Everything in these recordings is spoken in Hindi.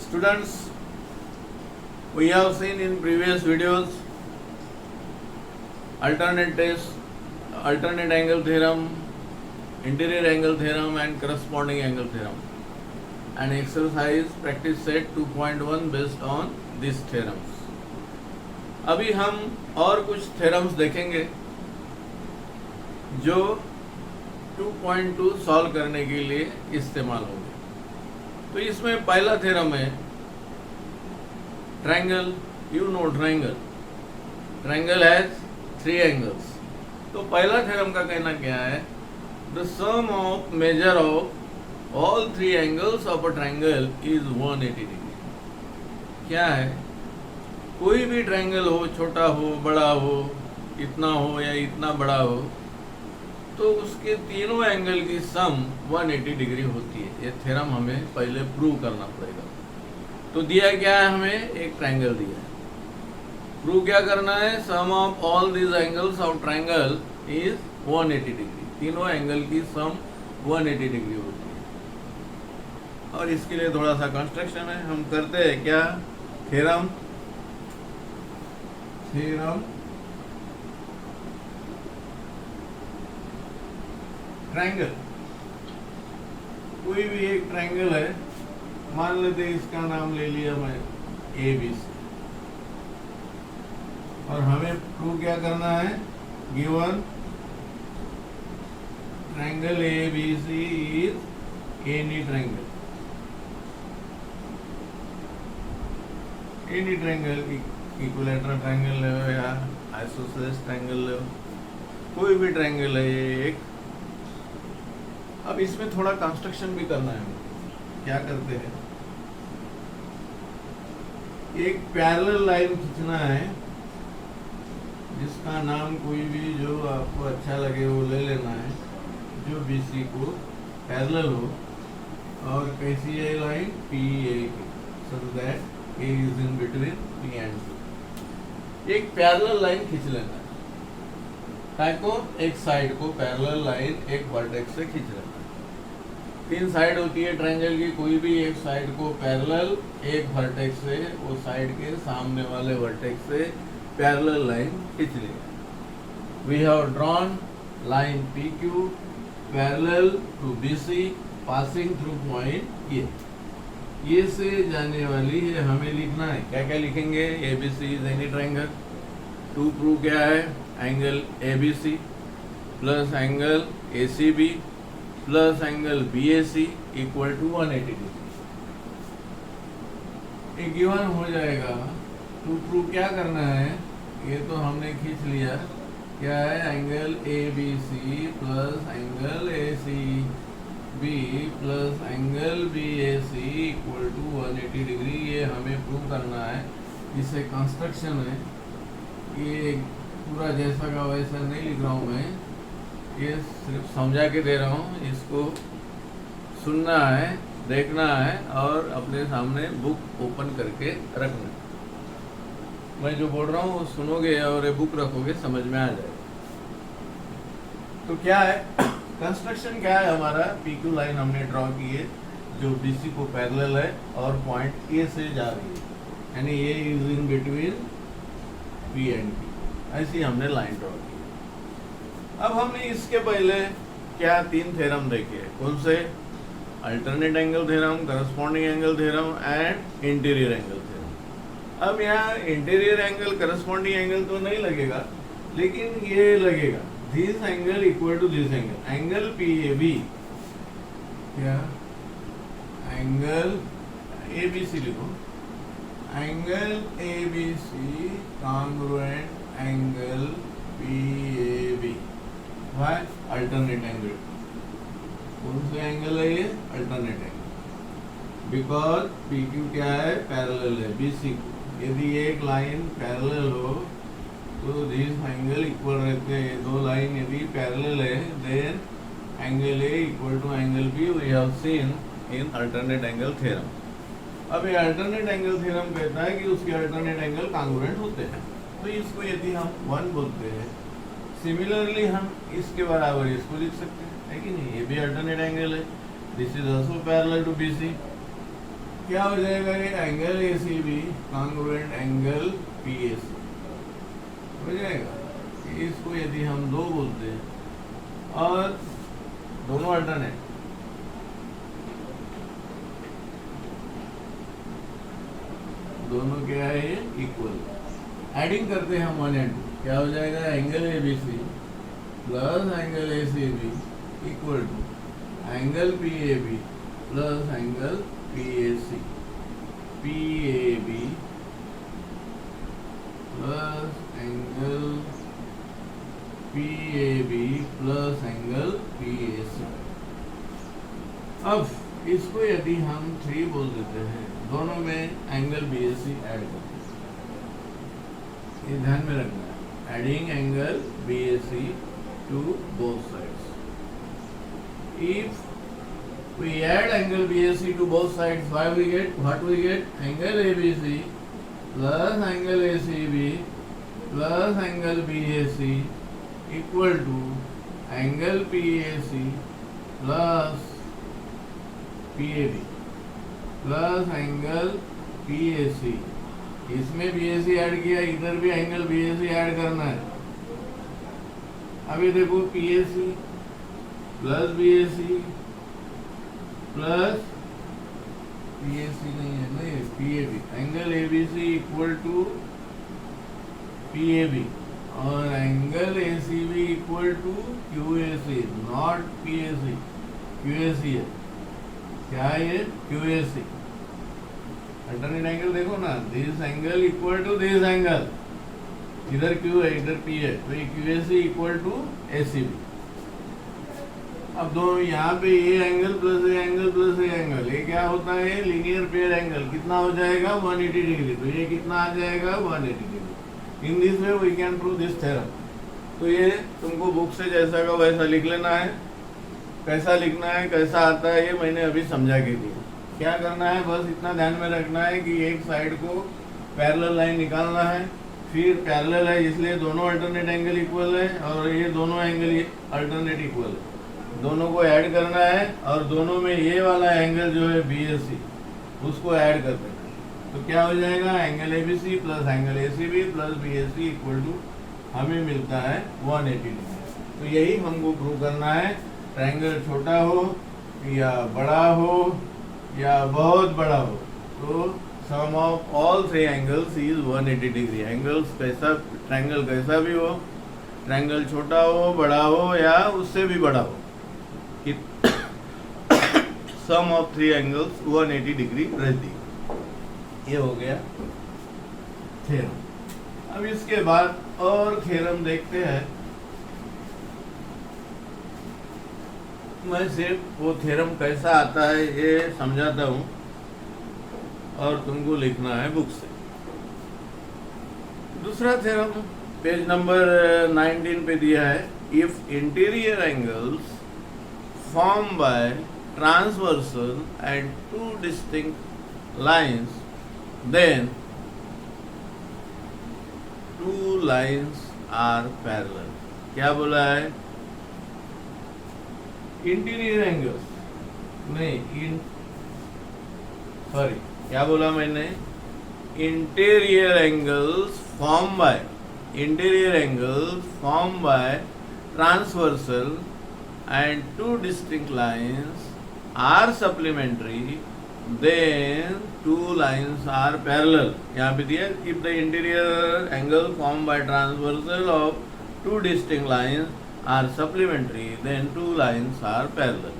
Students, we have seen in previous videos alternate angle theorem, interior angle theorem and corresponding angle theorem, and exercise practice set 2.1 based on these theorems. अभी हम और कुछ थ्योरम्स देखेंगे जो 2.2 सॉल्व करने के लिए इस्तेमाल होंगे. तो इसमें पहला थ्योरम है triangle. You know triangle has 3 angles. तो पहला थ्योरम का कहना क्या है, the sum of measure of all 3 angles of a triangle is 180 degree. क्या है, कोई भी ट्रायंगल हो, छोटा हो, बड़ा हो, इतना हो या इतना बड़ा हो, तो उसके तीनों एंगल की सम 180 डिग्री होती है. ये थ्योरम हमें पहले प्रूव करना पड़ेगा. तो दिया क्या है, हमें एक ट्रायंगल दिया है. प्रूव क्या करना है, sum of all this angles of triangle is 180 degree. तीनों एंगल की सम 180 डिग्री होती है. और इसके लिए थोड़ा सा कंस्ट्रक्शन है. हम करते हैं क्या, थ्योरम ट्रायंगल. कोई भी एक ट्रायंगल है, मान लेते हैं इसका नाम ले लिया मैं ABC, और हमें प्रूव क्या करना है, given triangle ABC is any triangle, equilateral triangle ले या आइसोसेलेस ट्रायंगल ले, कोई भी ट्रायंगल है ये एक. अब इसमें थोड़ा कंस्ट्रक्शन भी करना है. क्या करते हैं, एक पैरेलल लाइन खींचना है जिसका नाम कोई भी जो आपको अच्छा लगे वो ले लेना है, जो BC को पैरेलल हो. और कैसी है लाइन, PA की, so that A is in between P and Q. एक पैरेलल लाइन खींच लेना है. ताकि एक साइड को पैरेलल लाइन एक वर्टेक्स से खींच लेना है. 3 साइड होती है ट्रायंगल की, कोई भी एक साइड को पैरेलल एक वर्टेक्स से, वो साइड के सामने वाले वर्टेक्स से पैरेलल लाइन खींच लेना. We have drawn line PQ parallel to BC passing through point A. ये से जाने वाली है, हमें लिखना है. क्या क्या लिखेंगे, ABC is any triangle. To prove क्या है, angle ABC plus angle ACB plus angle BAC equal to 180 degree. एक गिवन हो जाएगा. टू प्रूव क्या करना है, ये तो हमने खींच लिया. क्या है, angle ABC plus angle ACB plus angle BAC equal to 180 degree. ये हमें प्रूव करना है. इससे कंस्ट्रक्शन है, ये पूरा जैसा का वैसा नहीं लिख रहा हूँ मैं, ये सिर्फ समझा के दे रहा हूँ. इसको सुनना है, देखना है और अपने सामने बुक ओपन करके रखना. मैं जो बोल रहा हूँ वो सुनोगे और ये बुक रखोगे, समझ में आ जाएगा. तो क्या है कंस्ट्रक्शन, क्या है हमारा, PQ लाइन हमने ड्रॉ की है जो BC को पैरेलल है और पॉइंट A से जा रही है, यानी A is in between P and Q. ऐसी हमने लाइन ड्रॉ की. अब हमने इसके पहले क्या 3 थ्योरम देखे, कौन से, alternate angle theorem, corresponding angle theorem and interior angle theorem. अब यहाँ इंटीरियर एंगल करस्पॉन्डिंग एंगल तो नहीं लगेगा, लेकिन ये लगेगा, this angle equal to this angle, angle PAB, क्या एंगल ABC लिखो, angle ABC congruent angle PAB. Why, alternate angle. कौन सा एंगल है ये, अल्टरनेट एंगल, बिकॉज PQ क्या है, पैरेलल है BC को. यदि एक लाइन पैरेलल हो तो दिस एंगल इक्वल रहते हैं. 2 लाइन यदि पैरेलल है, then angle A equal to angle B we have seen in alternate angle theorem. अब ये अल्टरनेट एंगल थ्योरम कहता है कि उसके अल्टरनेट एंगल कॉन्ग्रुएंट होते हैं. तो इसको यदि हम 1 बोलते हैं, सिमिलरली हम इसके बराबर इसको लिख सकते हैं, है कि नहीं. ये भी अल्टरनेट एंगल है, this is also parallel to BC. क्या हो जाएगा ये angle A C B congruent angle P A C हो जाएगा। इसको यदि हम 2 बोलते हैं और दोनों अल्टरनेट, दोनों क्या है ये इक्वल, एडिंग करते हैं हम 1 and 2, क्या हो जाएगा angle A B C plus angle A C B equal to angle P A B plus angle P A C, P A B plus angle P A B plus angle P A C. अब इसको यदि हम 3 बोल देते हैं, दोनों में angle B A C add करते हैं, ये ध्यान में रखना है, adding angle B A C to both sides. If we add angle BAC to both sides, what we get angle ABC plus angle ACB plus angle BAC equal to angle PAC plus PAB plus angle PAC। इसमें BAC ऐड किया, इधर भी एंगल BAC ऐड करना है। अभी देखो PAC प्लस BAC प्लस PAC नहीं है ना, PAB, angle ABC equal to PAB और angle ACB equal to QAC, not PAC, QAC है। क्या है ये QAC, अल्टरनेट एंगल देखो ना, this angle equal to this angle, इधर Q है इधर P है, तो ये QAC इक्वल टू ACB। अब दोनों यहाँ पे ये एंगल प्लस ये एंगल प्लस ये एंगल, ये क्या होता है लीनियर पेयर एंगल, कितना हो जाएगा 180 डिग्री, तो ये कितना आ जाएगा 180 degree. In this way we can prove this theorem. तो ये तुमको बुक से जैसा का वैसा लिख लेना है, कैसा लिखना है कैसा आता है ये मैंने अभी समझा के दिया। क्या करना है बस इतना ध्यान में रखना है कि एक साइड को पैरेलल लाइन निकालना है, फिर पैरेलल है इसलिए दोनों अल्टरनेट एंगल इक्वल है और ये दोनों एंगल अल्टरनेट इक्वल है, दोनों को ऐड करना है और दोनों में ये वाला एंगल जो है BAC उसको ऐड कर देना है। तो क्या हो जाएगा angle ABC plus angle ACB plus BAC equal to हमें मिलता है 180 डिग्री। तो यही हमको प्रूव करना है, ट्रायंगल छोटा हो या बड़ा हो या बहुत बड़ा हो, तो sum of all 3 angles is 180 degree. Angles कैसा, ट्रायंगल कैसा भी हो, ट्रायंगल छोटा हो बड़ा हो या उससे भी बड़ा हो, सम ऑफ 3 एंगल्स 180 डिग्री रहती है। ये हो गया थ्योरम। अब इसके बाद और थ्योरम देखते हैं। मैं सिर्फ वो थ्योरम कैसा आता है ये समझाता हूँ और तुमको लिखना है बुक से। दूसरा थ्योरम पेज नंबर 19 पे दिया है, if interior angles formed by transversal and 2 distinct lines, then 2 lines are parallel। क्या बोला है इंटीरियर एंगल्स नहीं, सॉरी क्या बोला मैंने, interior angles form by transversal and 2 distinct lines are supplementary, then 2 lines are parallel। यहाँ पे दिया if the interior angle formed by transversal of 2 distinct lines are supplementary, then 2 lines are parallel।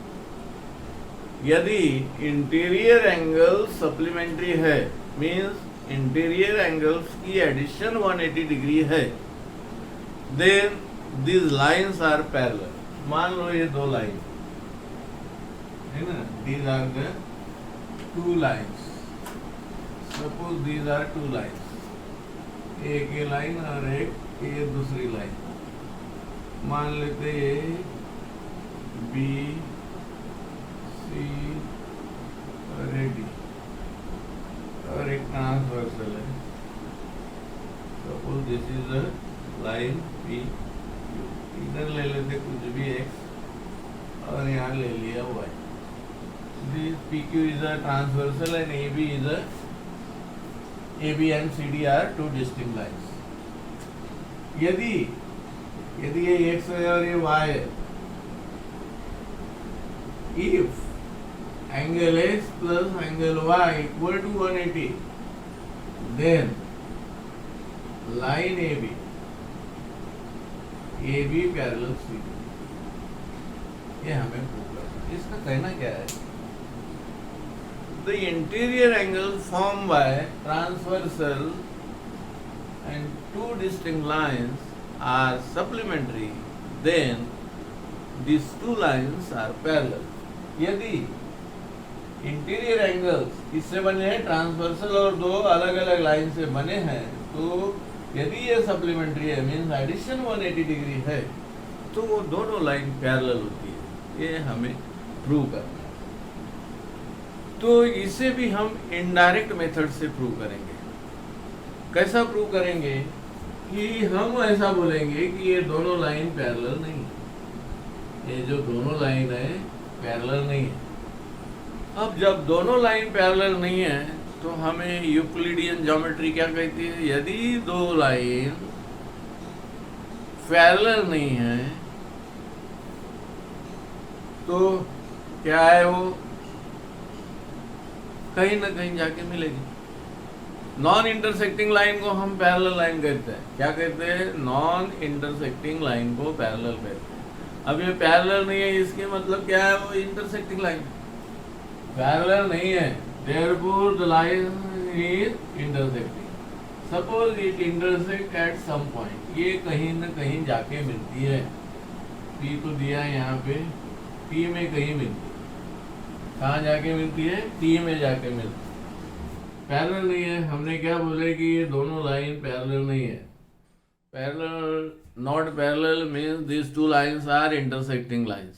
यदि इंटीरियर एंगल सप्लीमेंट्री है, मीन्स इंटीरियर एंगल्स की एडिशन 180 डिग्री है, then these lines are parallel। मान लो ये 2 लाइन है ना, these are the 2 lines, suppose these are 2 lines, एक ये लाइन और एक ये दूसरी लाइन, मान लेते ये B C और ये D और एक ट्रांसवर्सल है, suppose this is a line P, इधर ले लेते कुछ भी x और यहाँ ले लिया y। this PQ is a transversal and AB and CD are two distinct lines. यदि ये x है और ये y है, if angle x plus angle y equal to 180, then line AB parallel CD, ये हमें प्रूव करना है। इसका कहना क्या है? The interior angles formed by transversal and two distinct lines are supplementary, then these two lines are parallel. यदि इंटीरियर एंगल्स इससे बने हैं, ट्रांसवर्सल और दो अलग अलग लाइन से बने हैं, तो यदि ये सप्लीमेंट्री है मीन्स एडिशन 180 डिग्री है, तो वो दोनों लाइन पैरेलल होती है। ये हमें प्रूव करना है। तो इसे भी हम इनडायरेक्ट मेथड से प्रूव करेंगे। कैसा प्रूव करेंगे? कि हम ऐसा बोलेंगे कि ये दोनों लाइन पैरेलल नहीं है, ये जो दोनों लाइन है पैरेलल नहीं है। अब जब दोनों लाइन पैरेलल नहीं है तो हमें यूक्लिडियन ज्योमेट्री क्या कहती है? यदि दो लाइन पैरेलल नहीं है तो क्या है, वो कहीं ना कहीं जाके मिलेगी। नॉन इंटरसेक्टिंग लाइन को हम पैरेलल लाइन कहते हैं। क्या कहते हैं? नॉन इंटरसेक्टिंग लाइन को पैरेलल कहते हैं। अब ये पैरेलल नहीं है, इसके मतलब क्या है? वो इंटरसेक्टिंग लाइन पैरेलल नहीं है, therefore the line is intersecting. Suppose it intersect at some point, ये कहीं न कहीं जाके मिलती है। P तो दिया है यहाँ पे, P में कहीं मिलती है। कहाँ जाके मिलती है? P में जाके मिलती है। पैरेलल नहीं है, हमने क्या बोले कि ये दोनों लाइन पैरेलल नहीं है। Parallel, not parallel means these two lines are intersecting lines.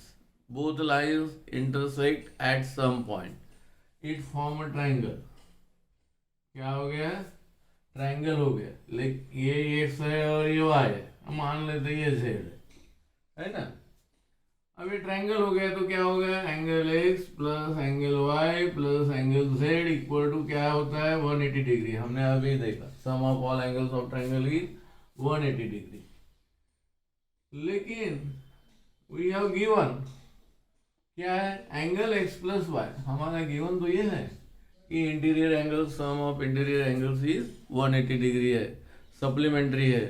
Both lines intersect at some point. It form a triangle. क्या हो गया? ट्रायंगल हो गया। लेकिन ये x है और ये y है, हम मान लेते ये z है ना। अब ये ट्रायंगल हो गया तो क्या हो गया? Angle x plus angle y plus angle z equal to क्या होता है? 180 डिग्री। हमने अभी देखा sum of all angles of triangle is 180 degree. लेकिन वी हैव गिवन क्या है? Angle x plus Y. हमारा गिवन तो ये है कि interior angle sum of interior angles is 180 degree है, सप्लीमेंट्री है।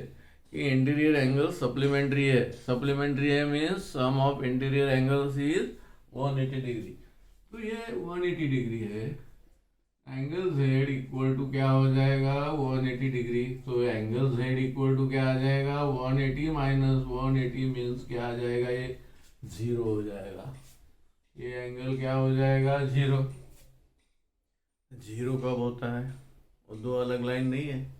कि इंटीरियर एंगल सप्लीमेंट्री है, सप्लीमेंट्री है means sum of interior angles is 180 degree. तो ये 180 डिग्री है। एंगल z इक्वल टू क्या हो जाएगा? 180 डिग्री। तो एंगल z इक्वल टू क्या आ जाएगा? 180 माइनस 180 मीन्स क्या आ जाएगा? ये 0 हो जाएगा। ये एंगल क्या हो जाएगा? 0। 0 कब होता है? वो दो अलग लाइन नहीं है।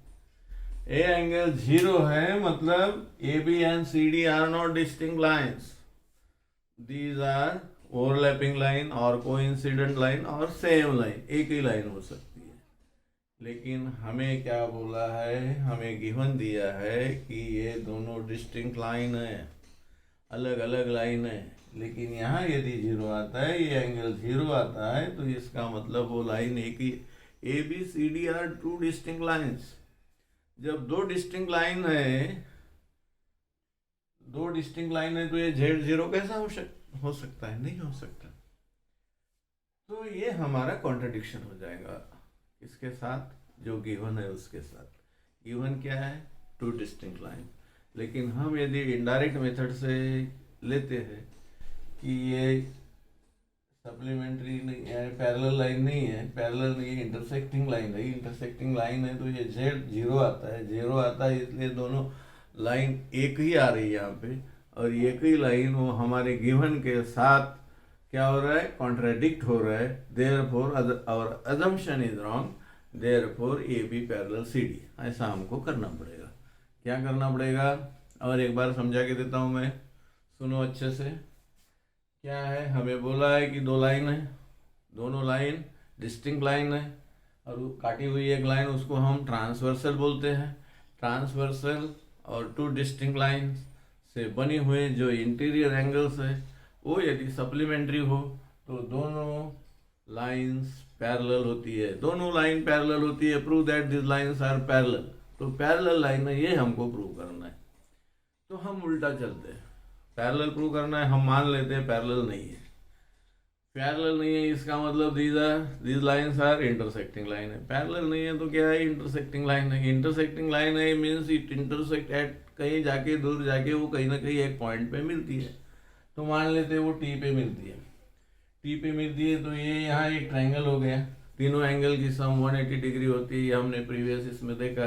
ए एंगल 0 है मतलब A B and C D are not distinct lines, these are overlapping line और कोइंसिडेंट लाइन और सेम लाइन, एक ही लाइन हो सकती है। लेकिन हमें क्या बोला है? हमें गिवन दिया है कि ये दोनों डिस्टिंक्ट लाइन है, अलग अलग लाइन है। लेकिन यहाँ यदि 0 आता है, ये एंगल 0 आता है, तो इसका मतलब वो लाइन एक ही। A B C D are two distinct lines. जब दो डिस्टिंक्ट लाइन है, तो ये जेड 0 कैसा हो सकता है? नहीं हो सकता। तो ये हमारा कॉन्ट्रडिक्शन हो जाएगा इसके साथ, जो गिवन है उसके साथ। गिवन क्या है? Two distinct line. लेकिन हम यदि इनडायरेक्ट मेथड से लेते हैं कि ये सप्लीमेंट्री नहीं है, पैरेलल लाइन नहीं है, पैरेलल नहीं है, इंटरसेक्टिंग लाइन है। इंटरसेक्टिंग लाइन है तो ये जेड 0 आता है। 0 आता है इसलिए दोनों लाइन एक ही आ रही है यहाँ पे, और एक ही लाइन वो हमारे गिवन के साथ क्या हो रहा है? कॉन्ट्राडिक्ट हो रहा है। Therefore our assumption is wrong, therefore A B parallel C D. ऐसा हमको करना पड़ेगा। क्या करना पड़ेगा? और एक बार समझा के देता हूँ मैं, सुनो अच्छे से। क्या है? हमें बोला है कि दो लाइन है, दोनों लाइन डिस्टिंक्ट लाइन है, और काटी हुई एक लाइन उसको हम ट्रांसवर्सल बोलते हैं। ट्रांसवर्सल और टू डिस्टिंक्ट लाइन से बनी हुए जो इंटीरियर एंगल्स है वो यदि सप्लीमेंट्री हो तो दोनों लाइंस पैरेलल होती है, दोनों लाइन पैरेलल होती है, prove that this lines are parallel. तो पैरेलल लाइन है, ये हमको प्रूव करना है। तो हम उल्टा चलते हैं, पैरेलल प्रूव करना है, हम मान लेते हैं पैरेलल नहीं है। पैरेलल नहीं है इसका मतलब these lines are intersecting line है। पैरेलल नहीं है तो क्या है, इंटरसेक्टिंग लाइन है। इंटरसेक्टिंग लाइन है मीन्स इट इंटरसेक्ट एट, कहीं जाके दूर जाके वो कहीं ना कहीं एक पॉइंट पे मिलती है। तो मान लेते हैं वो टी पे मिलती है, टी पे मिलती है तो ये यहाँ एक ट्रायंगल हो गया, तीनों एंगल की सम 180 डिग्री होती है, हमने प्रीवियस इसमें देखा।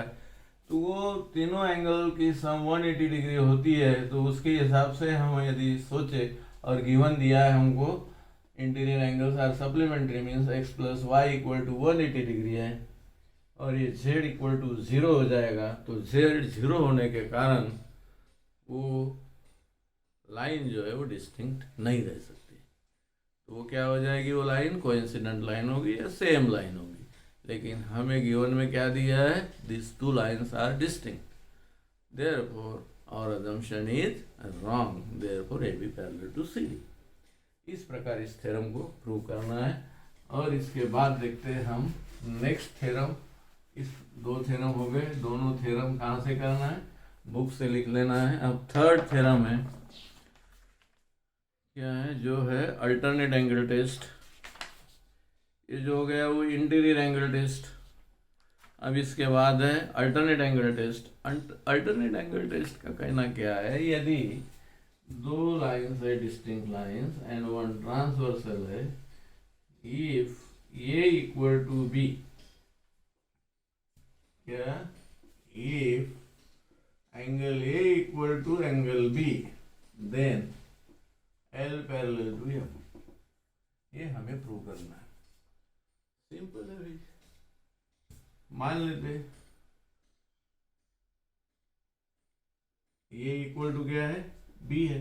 तो वो तीनों एंगल की सम 180 डिग्री होती है, तो उसके हिसाब से हम यदि सोचे और गिवन दिया है हमको interior angles are supplementary means x plus y equal to 180 degree है और ये z इक्वल टू 0 हो जाएगा। तो z 0 होने के कारण वो लाइन जो है वो डिस्टिंक्ट नहीं रह सकती। तो वो क्या हो जाएगी, वो लाइन कोइंसिडेंट लाइन होगी या सेम लाइन होगी। लेकिन हमें गिवन में क्या दिया है, this two lines are distinct, therefore our assumption is wrong, therefore A B parallel to C D. इस प्रकार इस थ्योरम को प्रूव करना है। और इसके बाद देखते हैं हम नेक्स्ट थ्योरम। इस दो थ्योरम हो गए, दोनों थ्योरम कहाँ से करना है, बुक से लिख लेना है। अब थर्ड थ्योरम है, क्या है, जो है अल्टरनेट एंगल टेस्ट। ये जो हो गया वो इंटीरियर एंगल टेस्ट। अब इसके बाद है alternate angle test. Alternate angle test का कहना क्या है, यदि दो लाइन्स है distinct lines and one transversal है, if A equal to B, क्या, if angle A equal to angle B then L parallel to M, ये हमें प्रूव करना है। सिंपल है भाई, मान लेते ए इक्वल टू क्या है, बी है,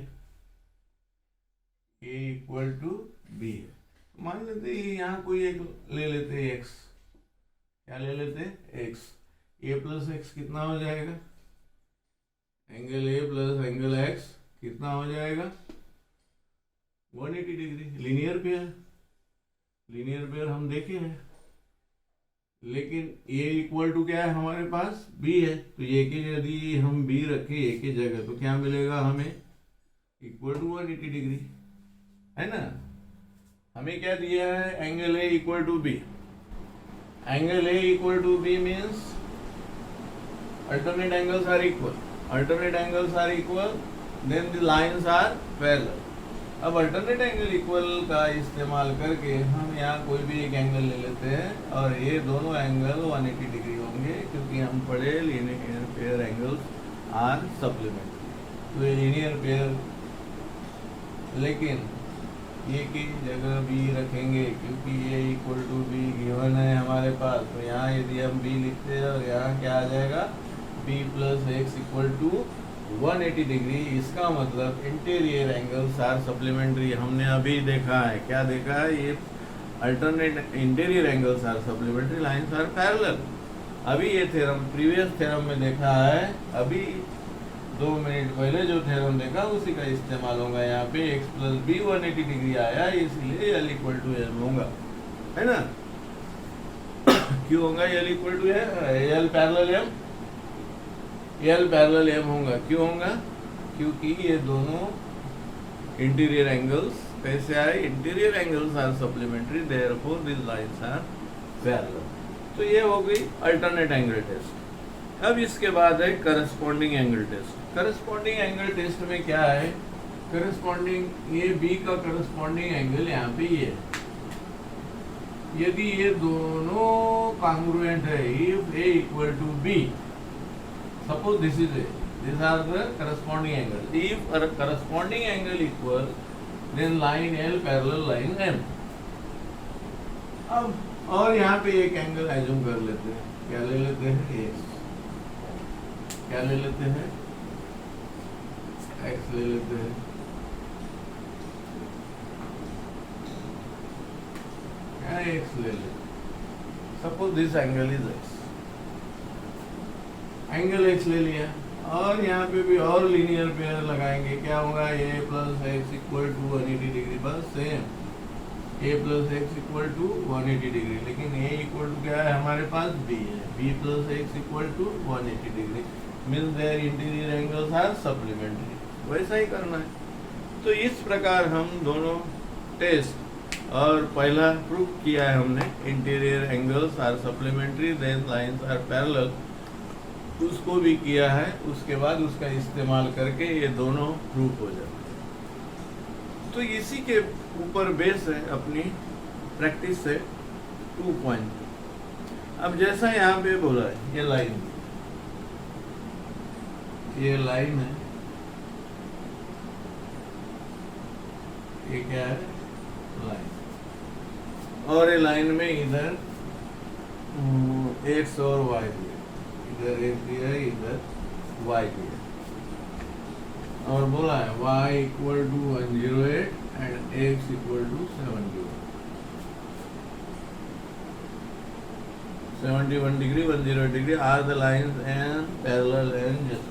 ए इक्वल टू बी है। मान लेते यहाँ कोई एक ले लेते एक्स, क्या ले लेते एक्स, ए प्लस एक्स कितना हो जाएगा, एंगल ए प्लस एंगल एक्स कितना हो जाएगा 180 degree. Linear pair, linear pair हम देखे हैं, लेकिन a इक्वल टू क्या है हमारे पास, b है। तो ये के यदि हम b रखें a की जगह तो क्या मिलेगा हमें, इक्वल टू 180 डिग्री, है ना। हमें क्या दिया है, angle a equal to b। Angle a equal to b means alternate angles are equal, alternate angles are equal, then the lines are parallel। अब अल्टरनेट एंगल इक्वल का इस्तेमाल करके हम यहाँ कोई भी एक एंगल ले लेते हैं और ये दोनों एंगल 180 डिग्री होंगे, क्योंकि हम पढ़े linear pair angles are supplementary. तो ये लीनियर पेयर, लेकिन ये की जगह बी रखेंगे क्योंकि ये इक्वल टू बी गिवन है हमारे पास। तो यहाँ यदि हम बी लिखते हैं और यहाँ क्या आ जाएगा, B plus X equal to 180 degree. इसका मतलब इंटीरियर एंगल्स आर सप्लीमेंट्री। हमने अभी देखा है, क्या देखा है, ये alternate interior angles are supplementary, lines are parallel. अभी ये थ्योरम प्रीवियस थ्योरम में देखा है, अभी 2 मिनट पहले जो थ्योरम देखा उसी का इस्तेमाल होगा। यहाँ पे x प्लस बी 180 डिग्री आया, इसलिए l इक्वल टू एम होगा, है ना। क्यों होगा l equal to L parallel M, L parallel M होगा। क्यों होगा, क्योंकि ये दोनों इंटीरियर एंगल्स कैसे आए, interior angles are supplementary, therefore this lines are parallel. तो ये हो गई अल्टरनेट एंगल टेस्ट। अब इसके बाद है corresponding angle test. Corresponding angle test में क्या है, करस्पॉन्डिंग ये बी का करस्पॉन्डिंग एंगल यहाँ पे ये, यदि ये दोनों कॉन्ग्रुएंट है, if A equal to B, suppose this is a, these are the corresponding angles. If a corresponding angle equal, then line L parallel line M। अब और यहाँ पे एक एंगल एज्यूम कर लेते हैं, क्या ले लेते हैं x, क्या ले लेते हैं x ले लेते हैं, क्या x ले लेते हैं। Suppose this angle is x, angle x ले लिया और यहाँ पे भी और लीनियर पेयर लगाएंगे, क्या होगा, a plus X equal to 180 degree, बस same. A plus X equal to 180 degree, लेकिन ए इक्वल टू क्या है हमारे पास, बी है। B plus X equal to 180 degree means their interior angles are supplementary. वैसा ही करना है। तो इस प्रकार हम दोनों टेस्ट और पहला प्रूफ किया है हमने, interior angles are supplementary then lines are parallel, उसको भी किया है। उसके बाद उसका इस्तेमाल करके ये दोनों प्रूफ हो जाते हैं। तो इसी के ऊपर बेस है अपनी प्रैक्टिस से 2.2। अब जैसा यहाँ पे बोला है, ये लाइन है, ये क्या है, लाइन, और ये लाइन में इधर एक्स और वाई दिया, इधर एक्स दिया है, इधर वाई दिया, और बोला है y equal to 108 and x equal to 71 degree 108 degree are the lines and parallel and justified.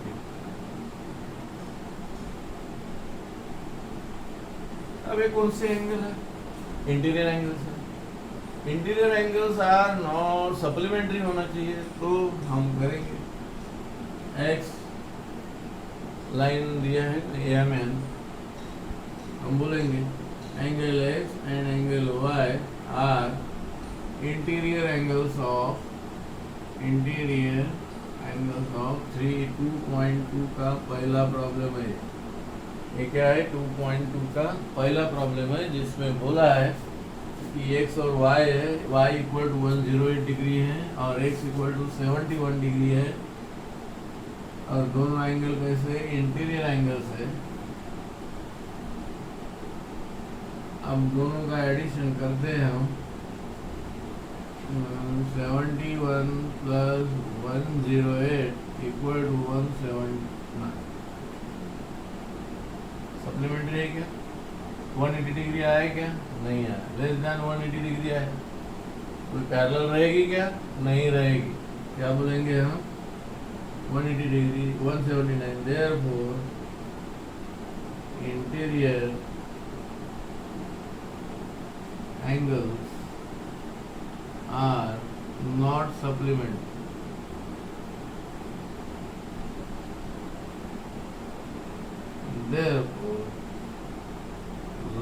अब ये कौन से एंगल है, इंटीरियर एंगल्स है। Interior angles are not supplementary होना चाहिए, तो हम करेंगे x लाइन दिया है एम एन, हम बोलेंगे angle x and angle y are interior angles of 2.2 का पहला प्रॉब्लम है। ये क्या है, 2.2 का पहला प्रॉब्लम है, जिसमें बोला है कि x और y है, y इक्वल टू 108 डिग्री है और x इक्वल टू 71 डिग्री है, और दोनों एंगल कैसे, इंटीरियर एंगल्स है। अब दोनों का एडिशन करते हैं हम, 71 प्लस 108 इक्वल टू 179। सप्लीमेंट्री है क्या, 180 डिग्री आया क्या, नहीं आया, लेस देन 180 डिग्री आया। कोई पैरेलल रहेगी क्या, नहीं रहेगी, क्या बोलेंगे हम, 180 degree 179, therefore interior angles are not supplementary. Therefore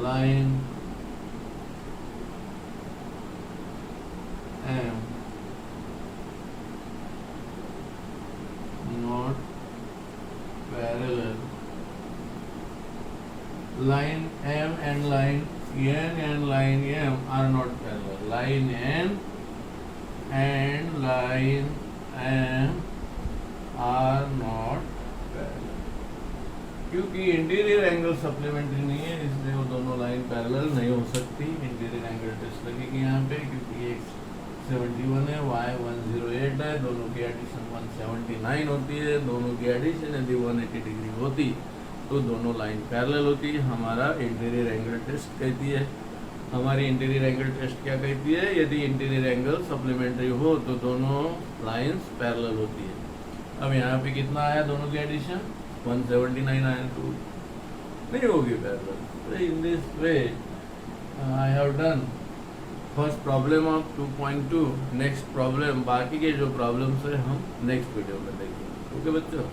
line M not parallel. Line M and line N and line M are not parallel. Line N and line M are not parallel. क्योंकि इंटीरियर एंगल सप्लीमेंट्री नहीं है, इसलिए वो दोनों लाइन पैरेलल नहीं हो सकती। इंटीरियर एंगल टेस्ट लगेगी यहाँ पे, क्योंकि एक 71 है, y 108 है, दोनों की एडिशन 179 होती है। दोनों की एडिशन यदि 180 डिग्री होती तो दोनों लाइन पैरेलल होती है। हमारा इंटीरियर एंगल टेस्ट कहती है, हमारी इंटीरियर एंगल टेस्ट क्या कहती है, यदि इंटीरियर एंगल सप्लीमेंट्री हो तो दोनों लाइंस पैरेलल होती है। अब यहाँ पे कितना आया, दोनों की एडिशन 179 आया, तो नहीं होगी parallel. In this way I have done first problem of 2.2। Next problem, बाकी के जो प्रॉब्लम्स है हम नेक्स्ट वीडियो में देखेंगे। ओके बच्चों।